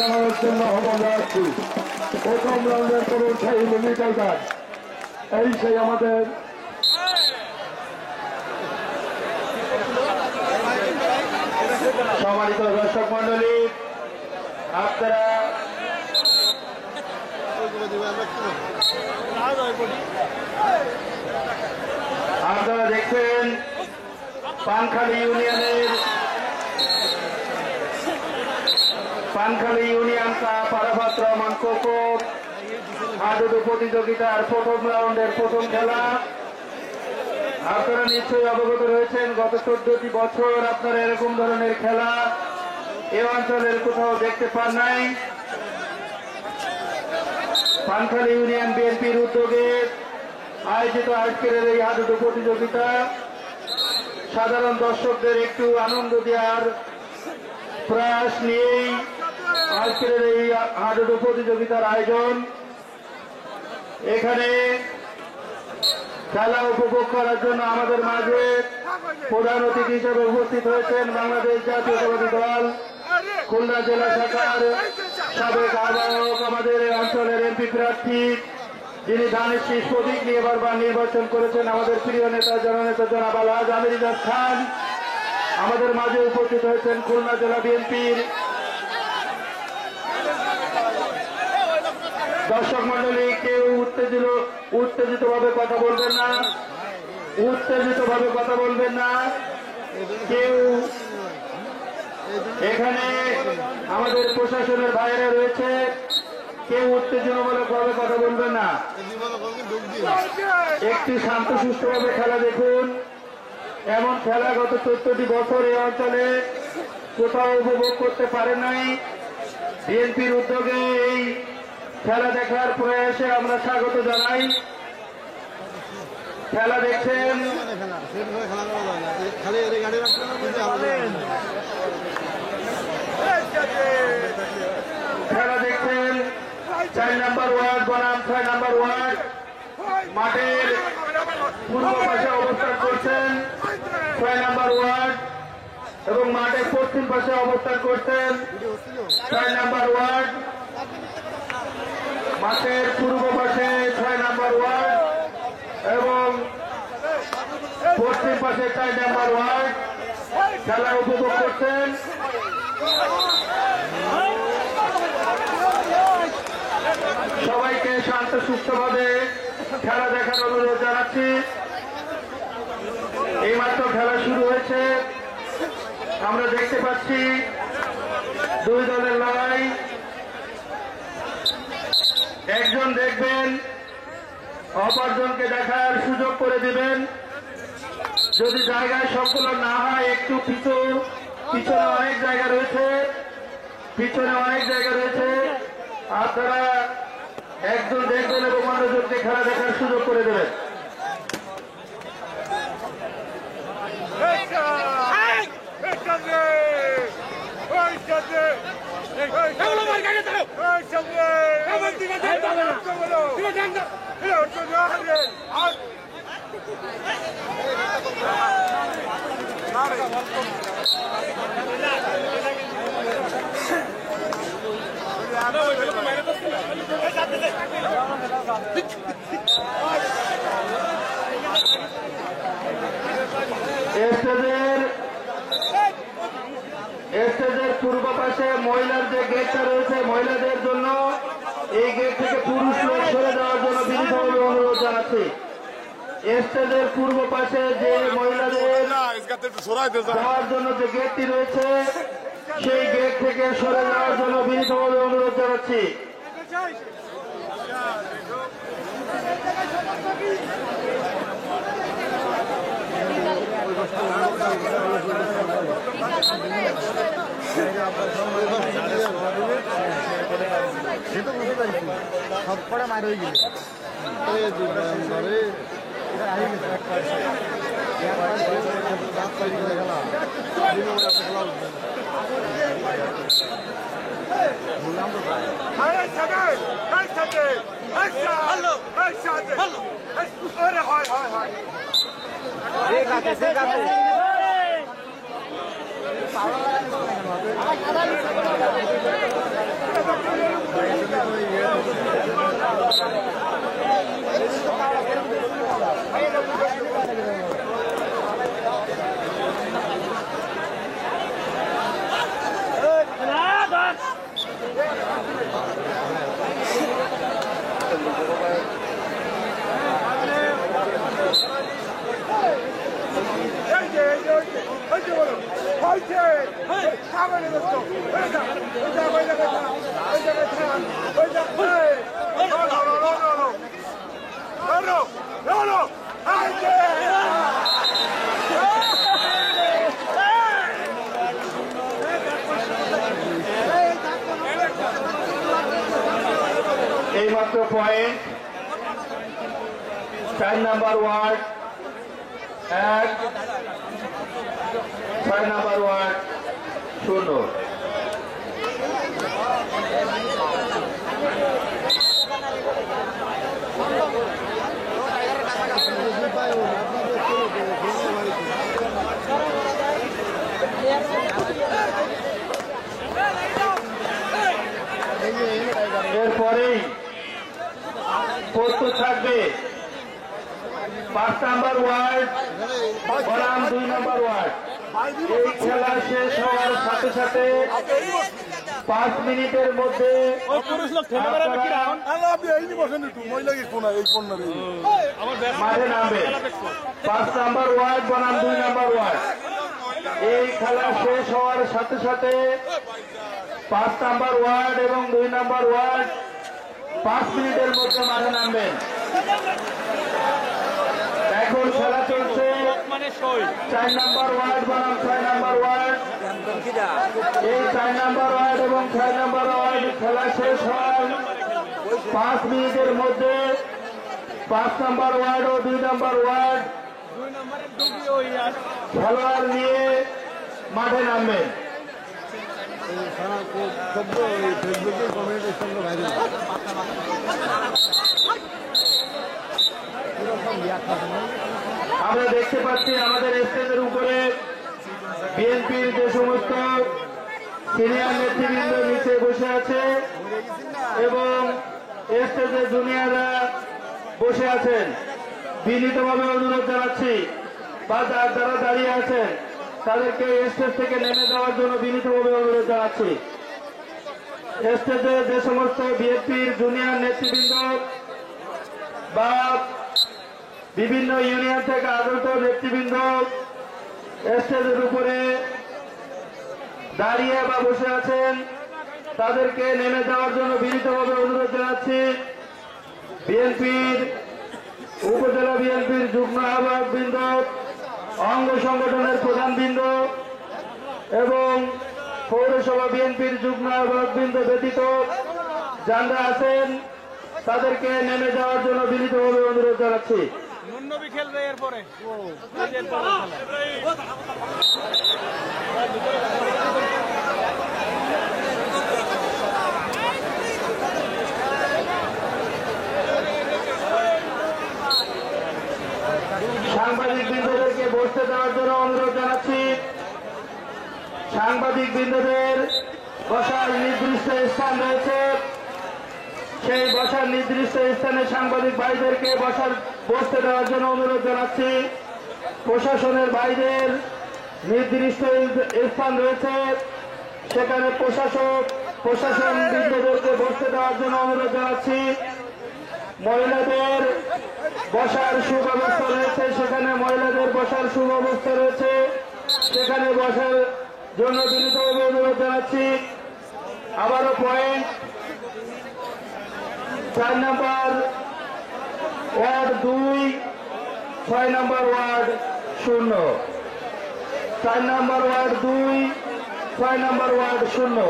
জানানোর জন্য আহ্বান জানাচ্ছি। প্রথম রাউন্ডের করুন সেই মিলিটাল গার্ড, এই সেই আমাদের সম্মানিত দর্শক মন্ডলী, আপনারা দেখছেন পানখালী ইউনিয়ন কাপ আরাফাত রহমান কোকো হাডুডু প্রতিযোগিতার প্রথম রাউন্ডের প্রথম খেলা। আপনারা নিশ্চয়ই অবগত রয়েছেন, গত 14টি বছর আপনারা এরকম ধরনের খেলা এ অঞ্চলের কোথাও দেখতে পান নাই। পানখালী ইউনিয়ন বিএনপির উদ্যোগে আয়োজিত আজকের এই হাডুডু প্রতিযোগিতা সাধারণ দর্শকদের একটু আনন্দ দেওয়ার প্রয়াস নিয়েই আজকের এই হাডুডু প্রতিযোগিতার আয়োজন। এখানে খেলা উপভোগ করার জন্য আমাদের মাঝে প্রধান অতিথি হিসেবে উপস্থিত হয়েছেন বাংলাদেশ জাতীয়তাবাদী দল খুলনা জেলা শাখার সাবেক আহ্বায়ক, আমাদের অঞ্চলের এমপি প্রার্থী, যিনি ধানের শীষ প্রতীক নিয়ে বারবার নির্বাচন করেছেন, আমাদের প্রিয় নেতা জননেতা জনাব আলহাজ আমির ইজাজ খান। আমাদের মাঝে উপস্থিত হয়েছেন খুলনা জেলা বিএনপির দর্শক মন্ডলী। কেউ উত্তেজিত ভাবে কথা বলবেন না, কেউ এখানে আমাদের প্রশাসনের বাইরে রয়েছে, কেউ উত্তেজনামূলক ভাবে কথা বলবেন না। একটি শান্ত সুষ্ঠুভাবে খেলা দেখুন। এমন খেলা গত 14টি বছর এই অঞ্চলে কোথাও উপভোগ করতে পারে নাই। বিএনপির উদ্যোগে এই খেলা দেখার প্রয়াসে আমরা স্বাগত জানাই। খেলা দেখছেন খেলা দেখছেন 4 নম্বর ওয়ার্ড বনাম 6 নম্বর ওয়ার্ড মাঠের পূর্ব পাশে অবস্থান করছেন 6 নম্বর ওয়ার্ড এবং মাঠের পশ্চিম পাশে অবস্থান করছেন 6 নম্বর ওয়ার্ড। মাঠের পূর্ব পাশে 6 নম্বর ওয়ার্ড এবং পশ্চিম পাশে 4 নম্বর ওয়ার্ড খেলা উপভোগ করছেন। সবাইকে শান্ত সুষ্ঠুভাবে খেলা দেখার অনুরোধ জানাচ্ছি। এইমাত্র খেলা শুরু হয়েছে, আমরা দেখতে পাচ্ছি দুই দলের লড়াই। একজন দেখবেন, অপরজনকে দেখার সুযোগ করে দিবেন। যদি জায়গায় সংকুলন না হয় একটু পিছনে অনেক জায়গা রয়েছে, আপনারা একজন দেখবেন এবং অন্যজনকে খেলা দেখার সুযোগ করে দেবেন। স্টেজের পূর্ব পাশে মহিলার যে গেটটা রয়েছে, মহিলাদের জন্য এই গেট থেকে পুরুষ লোক সরে যাওয়ার জন্য বিনীতভাবে অনুরোধ জানাচ্ছি। স্টেজের পূর্ব পাশে যে মহিলাদের যাওয়ার জন্য যে গেটটি রয়েছে, সেই গেট থেকে সরে যাওয়ার জন্য বিনীতভাবে অনুরোধ জানাচ্ছি। সবকটা মার হয়ে গেছে এইমাত্র point 4 number ward 1, 6 number ward 0। এরপরেই প্রস্তুত থাকবে 5 নাম্বার ওয়ার্ড বনাম 2 নাম্বার ওয়ার্ড। এই খেলা শেষ হওয়ার সাথে সাথে 5 মিনিটের মধ্যে মাঠে নামবে। 5 নাম্বার ওয়ার্ড বনাম 2 নাম্বার ওয়ার্ড। এই খেলা শেষ হওয়ার সাথে সাথে 5 নাম্বার ওয়ার্ড এবং 2 নাম্বার ওয়ার্ড 5 মিনিটের মধ্যে মাঠে নামবেন। এখন খেলা চলছে 4 নাম্বার ওয়ার্ড বনাম 6 নাম্বার ওয়ার্ড। এই 4 নাম্বার ওয়ার্ড এবং 6 নাম্বার ওয়ার্ড খেলা শেষ হয় 5 মিনিটের মধ্যে। 5 নাম্বার ওয়ার্ড ও 2 নাম্বার ওয়ার্ড খেলোয়াড় নিয়ে মাঠে নামবেন। আমরা দেখতে পাচ্ছি আমাদের স্টেজের উপরে বিএনপির যে সমস্ত সিনিয়র নেতৃবৃন্দ নিচে বসে আছে এবং স্টেজে জুনিয়ররা বসে আছেন। বিনীতভাবে অনুরোধ জানাচ্ছি বা যারা দাঁড়িয়ে আছেন তাদেরকে স্টেজ থেকে নেমে যাওয়ার জন্য বিনীতভাবে অনুরোধ জানাচ্ছি। স্টেজে যে সমস্ত বিএনপির জুনিয়র নেতৃবৃন্দ বা বিভিন্ন ইউনিয়ন থেকে আগত নেতৃবৃন্দ স্টেজের উপরে দাঁড়িয়ে বা বসে আছেন তাদেরকে নেমে যাওয়ার জন্য বিনীতভাবে অনুরোধ জানাচ্ছি। বিএনপির উপজেলা বিএনপির যুগ্ম আহ্বায়ক বৃন্দ, অঙ্গ সংগঠনের প্রধানবৃন্দ এবং পৌরসভা বিএনপির যুগ্ম আহ্বায়ক বৃন্দ ব্যতীত যারা আছেন তাদেরকে নেমে যাওয়ার জন্য বিনীতভাবে অনুরোধ জানাচ্ছি। খেলবে এরপরে সাংবাদিক বৃন্দদেরকে বসতে দেওয়ার জন্য অনুরোধ জানাচ্ছি। সাংবাদিক বৃন্দদের বসার নির্দিষ্ট স্থান রয়েছে, সেই বসার নির্দিষ্ট স্থানে সাংবাদিক ভাইদেরকে বসতে দেওয়ার জন্য অনুরোধ জানাচ্ছি। প্রশাসনের ভাইদের নির্দিষ্ট স্থান রয়েছে, সেখানে প্রশাসন বৃন্দদেরকে বসতে দেওয়ার জন্য অনুরোধ জানাচ্ছি। মহিলাদের বসার সুব্যবস্থা রয়েছে, সেখানে মহিলাদের বসার সুব্যবস্থা রয়েছে, সেখানে বসার জন্য বিনীতভাবে অনুরোধ জানাচ্ছি। আবারও point 4 number ward 2, 6 number ward 0। 4 number ward 2, 6 number ward 0।